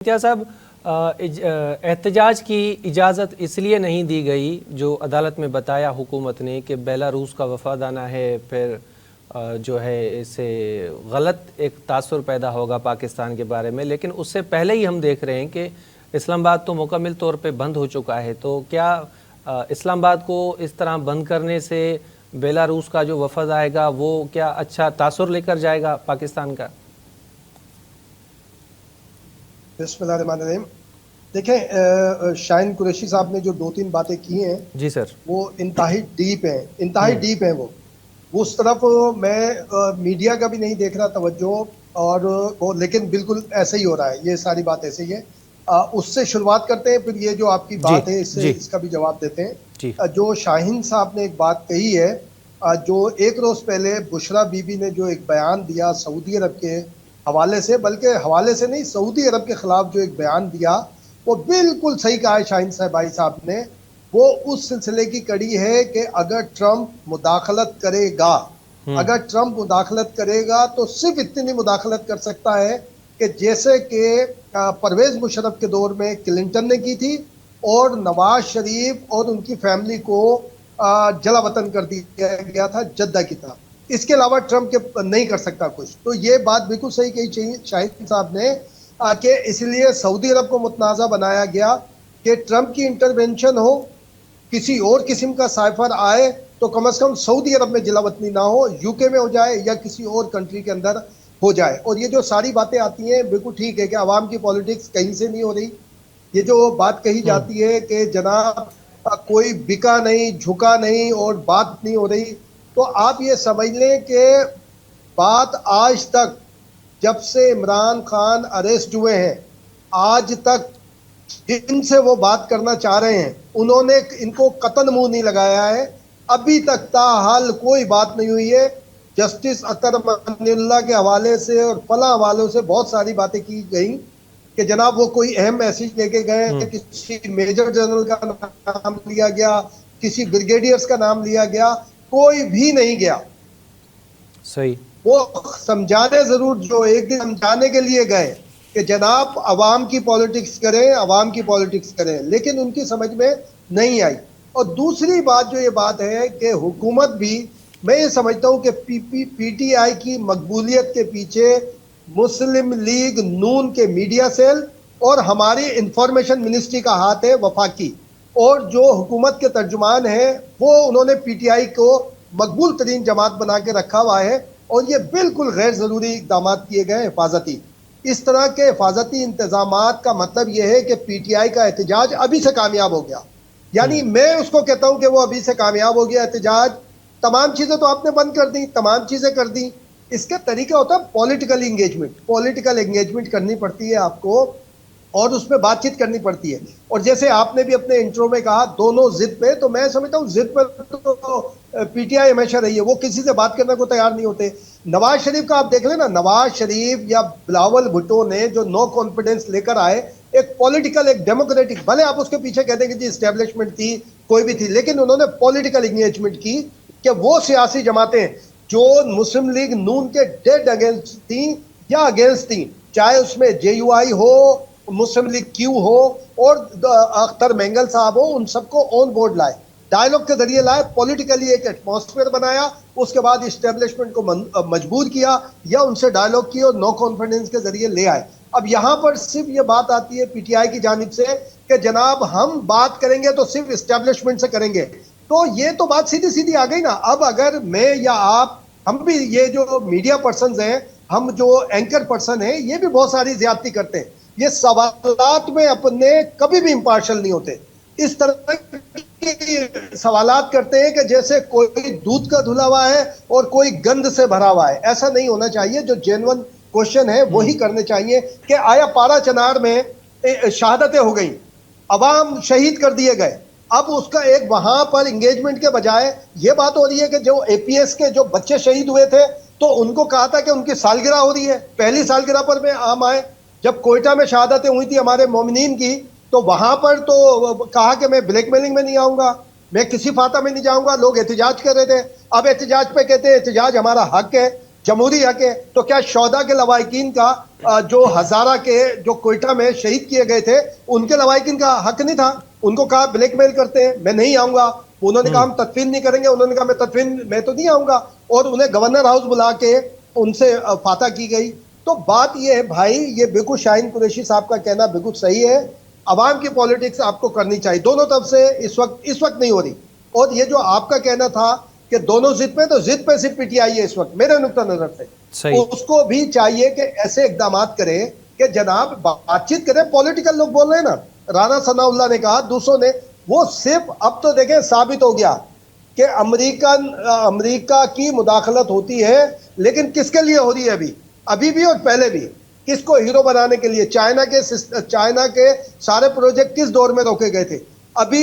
क्या साहब, एहतजाज की इजाज़त इसलिए नहीं दी गई जो अदालत में बताया हुकूमत ने कि बेलारूस का वफद आना है, फिर जो है इससे गलत एक तासुर पैदा होगा पाकिस्तान के बारे में। लेकिन उससे पहले ही हम देख रहे हैं कि इस्लामाबाद तो मुकम्मल तौर पे बंद हो चुका है। तो क्या इस्लामाबाद को इस तरह बंद करने से बेलारूस का जो वफद आएगा वो क्या अच्छा तासुर लेकर जाएगा पाकिस्तान का? बिस्मिल्लाहिर्रहमानिर्रहीम। देखें, शाहीन कुरैशी साहब ने जो दो तीन बातें की हैं जी सर। वो इंतहाई डीप हैं, इंतहाई डीप हैं। वो उस तरफ मैं मीडिया का भी नहीं देख रहा तवज्जो, और वो लेकिन बिल्कुल ऐसे ही हो रहा है, ये सारी बात ऐसे ही है। उससे शुरुआत करते हैं, फिर ये जो आपकी जी बात है इससे जी इसका भी जवाब देते हैं। जी। जो शाहीन साहब ने एक बात कही है, जो एक रोज पहले बुशरा बीबी ने जो एक बयान दिया सऊदी अरब के हवाले से, बल्कि हवाले से नहीं, सऊदी अरब के खिलाफ जो एक बयान दिया, वो बिल्कुल सही कहा है शाहीन साहब भाई साहब ने। वो उस सिलसिले की कड़ी है कि अगर ट्रंप मुदाखलत करेगा, अगर ट्रंप मुदाखलत करेगा तो सिर्फ इतनी मुदाखलत कर सकता है कि जैसे कि परवेज मुशर्रफ के दौर में क्लिंटन ने की थी और नवाज शरीफ और उनकी फैमिली को जला वतन कर दिया गया था जद्दा की तरफ। इसके अलावा ट्रंप के नहीं कर सकता कुछ। तो ये बात बिल्कुल सही कही शाहिद साहब ने कि इसलिए सऊदी अरब को मुतनाज़ा बनाया गया कि ट्रंप की इंटरवेंशन हो, किसी और किस्म का साइफर आए तो कम से कम सऊदी अरब में जिलावतनी ना हो, यूके में हो जाए या किसी और कंट्री के अंदर हो जाए। और ये जो सारी बातें आती हैं बिल्कुल ठीक है कि अवाम की पॉलिटिक्स कहीं से नहीं हो रही। ये जो बात कही जाती है कि जनाब कोई बिका नहीं, झुका नहीं और बात नहीं हो रही, तो आप ये समझ लें कि बात आज तक, जब से इमरान खान अरेस्ट हुए हैं आज तक, जिनसे वो बात करना चाह रहे हैं उन्होंने इनको कतन मुंह नहीं लगाया है। अभी तक ताहाल कोई बात नहीं हुई है। जस्टिस अतर मनील्ला के हवाले से और फला हवालों से बहुत सारी बातें की गई कि जनाब वो कोई अहम मैसेज लेके गए, किसी मेजर जनरल का नाम लिया गया, किसी ब्रिगेडियर्स का नाम लिया गया, कोई भी नहीं गया। सही। वो समझाने जरूर, जो एक दिन समझाने के लिए गए कि जनाब अवाम की पॉलिटिक्स करें, अवाम की पॉलिटिक्स करें, लेकिन उनकी समझ में नहीं आई। और दूसरी बात जो ये बात है कि हुकूमत भी, मैं ये समझता हूं कि पीटीआई की मकबूलियत के पीछे मुस्लिम लीग नून के मीडिया सेल और हमारी इंफॉर्मेशन मिनिस्ट्री का हाथ है, वफाकी। और जो हुकूमत के तर्जुमान हैं वो उन्होंने पीटीआई को मकबूल तरीन जमात बना के रखा हुआ है, और ये बिल्कुल गैर जरूरी इकदाम किए गए हिफाजती। इस तरह के हिफाजती इंतजाम का मतलब यह है कि पीटीआई का एहतजाज अभी से कामयाब हो गया। यानी मैं उसको कहता हूं कि वो अभी से कामयाब हो गया एहतजाज। तमाम चीजें तो आपने बंद कर दी, तमाम चीजें कर दी। इसका तरीका होता है पॉलिटिकल एंगेजमेंट, पॉलिटिकल एंगेजमेंट करनी पड़ती है आपको और उसमें बातचीत करनी पड़ती है। और जैसे आपने भी अपने इंट्रो में कहा दोनों जिद पे, तो मैं समझता हूँ जिद पर तो पीटीआई हमेशा रही है, वो किसी से बात करने को तैयार नहीं होते। नवाज शरीफ का आप देख लेना, नवाज शरीफ या बिलावल भुट्टो ने जो नो कॉन्फिडेंस लेकर आए, एक पॉलिटिकल, एक डेमोक्रेटिक, भले आप उसके पीछे कहते हैं कि जी एस्टेब्लिशमेंट थी, कोई भी थी, लेकिन उन्होंने पॉलिटिकल एंगेजमेंट की कि वो सियासी जमातें जो मुस्लिम लीग नून के डेड अगेंस्ट थी या अगेंस्ट थी, चाहे उसमें जेयूआई हो, मुस्लिम लीग क्यू हो और अख्तर मेंगल साहब हो, उन सबको ऑन बोर्ड लाए, डायलॉग के जरिए लाए, पॉलिटिकली एक एटमॉस्फेयर बनाया, उसके बाद इस्टेब्लिशमेंट को मजबूर किया या उनसे डायलॉग किया और नो कॉन्फिडेंस के जरिए ले आए। अब यहां पर सिर्फ ये बात आती है पीटीआई की जानिब से कि जनाब हम बात करेंगे तो सिर्फ इस्टेब्लिशमेंट से करेंगे। तो ये तो बात सीधी सीधी आ गई ना। अब अगर मैं या आप, हम भी, ये जो मीडिया पर्सन हैं, हम जो एंकर पर्सन हैं, ये भी बहुत सारी ज्यादती करते हैं। ये सवालात में अपने कभी भी इंपार्शल नहीं होते। इस तरह के सवालात करते हैं कि जैसे कोई दूध का धुला हुआ है और कोई गंद से भरा हुआ है। ऐसा नहीं होना चाहिए। जो जेन्युइन क्वेश्चन है वही करने चाहिए कि आया पारा चनार में शहादतें हो गई, अवाम शहीद कर दिए गए, अब उसका एक वहां पर इंगेजमेंट के बजाय ये बात हो रही है कि जो एपीएस के जो बच्चे शहीद हुए थे तो उनको कहा था कि उनकी सालगिरह हो रही है, पहली सालगिरह पर में आम आए। जब कोयटा में शहादतें हुई थी हमारे मोमिनीन की, तो वहां पर तो कहा कि मैं ब्लैकमेलिंग में नहीं आऊंगा, मैं किसी फाता में नहीं जाऊंगा, लोग एहतजाज कर रहे थे। अब एहतजाज पे कहते हैं एहतजाज हमारा हक है, जमहूरी हक है, तो क्या शोहदा के लवाहिकीन का जो हजारा के जो कोयटा में शहीद किए गए थे उनके लवाहिकीन का हक नहीं था? उनको कहा ब्लैकमेल करते हैं, मैं नहीं आऊंगा। उन्होंने कहा हम तदफीन नहीं करेंगे, उन्होंने कहा मैं तो नहीं आऊंगा, और उन्हें गवर्नर हाउस बुला के उनसे फाता की गई। तो बात यह है भाई, ये बिल्कुल शाहीन कुरैशी साहब का कहना बिल्कुल सही है, अवाम की पॉलिटिक्स आपको करनी चाहिए दोनों तरफ से। इस वक्त नहीं हो रही। और ये जो आपका कहना था कि दोनों जिद पे, तो जिद पे सिर्फ पीटीआई है इस वक्त मेरे नुक्ता नजर से। उसको भी चाहिए कि ऐसे इकदाम करें कि जनाब बातचीत करें। पॉलिटिकल लोग बोल रहे हैं ना, राना सनाउल्लाह ने कहा, दूसरों ने, वो सिर्फ अब तो देखें साबित हो गया कि अमेरिका की मुदाखलत होती है, लेकिन किसके लिए हो रही है? अभी भी और पहले भी किसको हीरो बनाने के लिए? चाइना के सारे प्रोजेक्ट किस दौर में रोके गए थे? अभी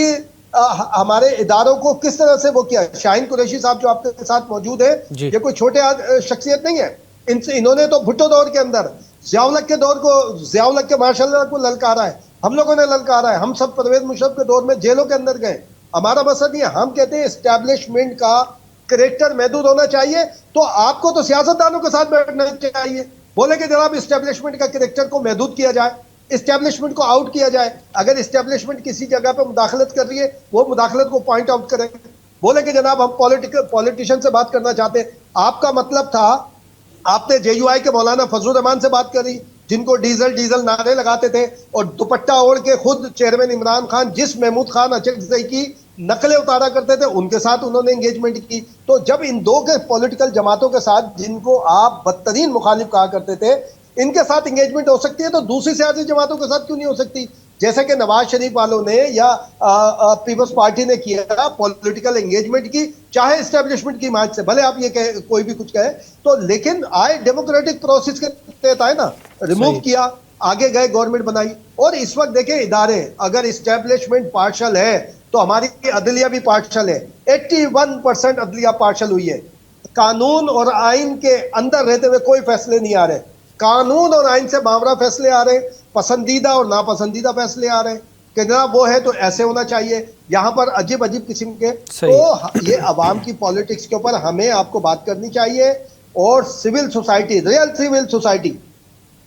हमारे इदारों को किस तरह से वो किया? शाहीन कुरैशी साहब जो आपके साथ मौजूद है, ये कोई छोटे शख्सियत नहीं है। इन्होंने तो भुट्टो दौर के अंदर जियाउल हक के मार्शल को ललकारा है, हम लोगों ने ललकारा है। हम सब परवेज मुशर्रफ के दौर में जेलों के अंदर गए। हमारा मसला नहीं है, हम कहते हैं एस्टैब्लिशमेंट का करेक्टर महदूद होना चाहिए। तो आपको तो सियासतदानों के साथ बैठना चाहिए, बोले कि जनाब इस्टेब्लिशमेंट का करेक्टर को महदूद किया जाए, इस्टेब्लिशमेंट को आउट किया जाए। अगर इस्टेब्लिशमेंट किसी जगह पर मुदाखलत कर रही है, वो मुदाखलत को पॉइंट आउट करें। बोले कि जनाब हम पॉलिटिशियन से बात करना चाहते हैं। आपका मतलब था, आपने जेयूआई के मौलाना फजलुर रहमान से बात करी, जिनको डीजल नारे लगाते थे, और दुपट्टा ओढ़ के खुद चेयरमैन इमरान खान जिस महमूद खान अचकजई की नकलें उतारा करते थे, उनके साथ उन्होंने एंगेजमेंट की। तो जब इन दो के पॉलिटिकल जमातों के साथ, जिनको आप बदतरीन मुखालिफ कहा करते थे, इनके साथ एंगेजमेंट हो सकती है, तो दूसरी सियासी जमातों के साथ क्यों नहीं हो सकती? जैसे कि नवाज शरीफ वालों ने या पीपल्स पार्टी ने किया, पॉलिटिकल एंगेजमेंट की, चाहे एस्टेब्लिशमेंट की मार्च से, भले आप ये कहे, कोई भी कुछ कहे, तो लेकिन आए डेमोक्रेटिक प्रोसेस के तहत आए ना, रिमूव किया, आगे गए, गवर्नमेंट बनाई। और इस वक्त देखें इदारे, अगर एस्टेब्लिशमेंट पार्शल है तो हमारी अदलिया भी पार्शल है। 81% अदलिया पार्शल हुई है। कानून और आइन के अंदर रहते हुए कोई फैसले नहीं आ रहे, कानून और आइन से बावरा फैसले आ रहे, पसंदीदा और नापसंदीदा फैसले आ रहे कि जनाब वो है तो ऐसे होना चाहिए, यहां पर अजीब अजीब किस्म के। तो ये अवाम की पॉलिटिक्स के ऊपर हमें आपको बात करनी चाहिए। और civil society, real civil society,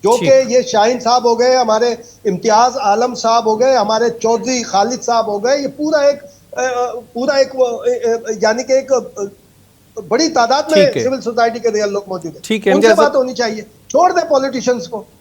जो कि ये शाहीन साहब हो गए, हमारे इम्तियाज आलम साहब हो गए, हमारे चौधरी खालिद साहब हो गए, ये पूरा एक यानी कि एक बड़ी तादाद में सिविल सोसाइटी के रियल लोग मौजूद है। उनसे बात होनी चाहिए, छोड़ दे पॉलिटिशियंस को।